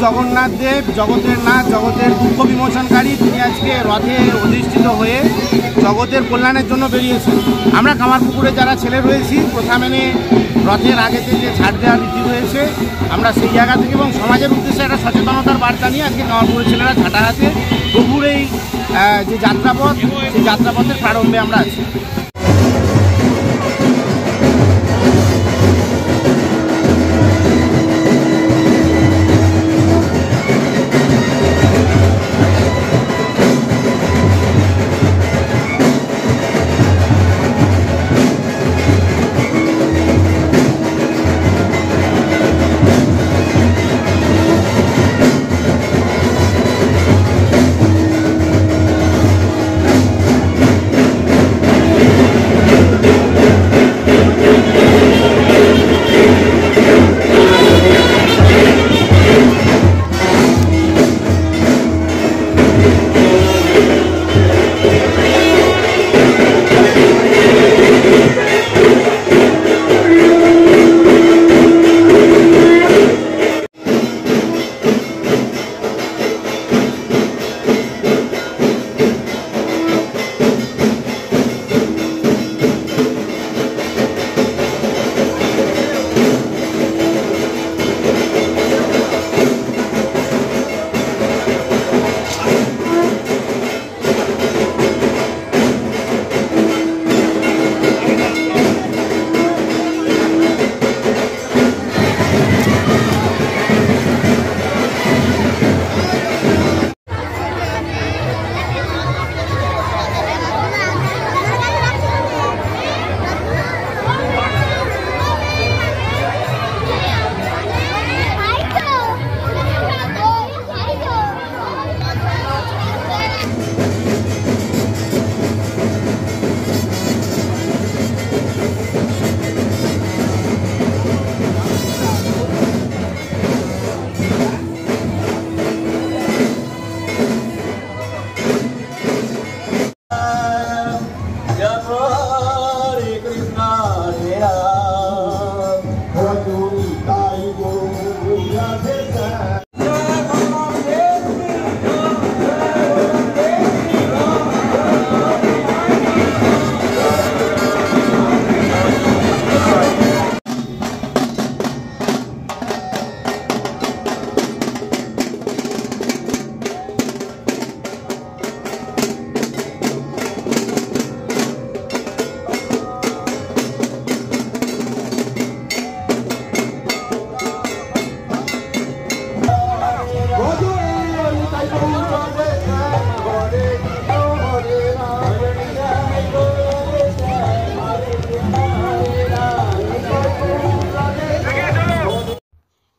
জগন্নাথ দেব, জগতের নাথ, জগতের দুঃখ বিমোচনকারী, তিনি আজকে রথে অধিষ্ঠিত হয়ে জগতের কল্যাণের জন্য বেরিয়েছেন। আমরা কামারপুকুরে যারা ছেলে রয়েছি, প্রথা মেনে রথের আগেতে যে ছাড় দেওয়ার রীতি রয়েছে, আমরা সেই জায়গা থেকে এবং সমাজের উদ্দেশ্যে একটা সচেতনতার বার্তা নিয়ে আজকে কামারপুকুরের ছেলেরা ঝাঁটা হাতে প্রভুর এই যে যাত্রাপথ, সেই যাত্রাপথের প্রারম্ভে আমরা আছি।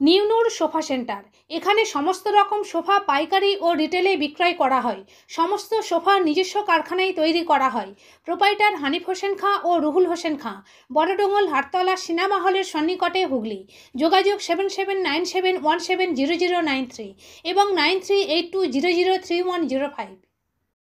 নিউনুর সোফা সেন্টার, এখানে সমস্ত রকম সোফা পাইকারি ও রিটেলে বিক্রয় করা হয়। সমস্ত সোফা নিজস্ব কারখানায় তৈরি করা হয়। প্রোপাইটার হানিফ হোসেন খাঁ ও রুহুল হোসেন খাঁ, বড়ডোঙ্গল হাটতলা সিনেমা হলের সন্নিকটে, হুগলি। যোগাযোগ 7797170093 এবং 9382003105।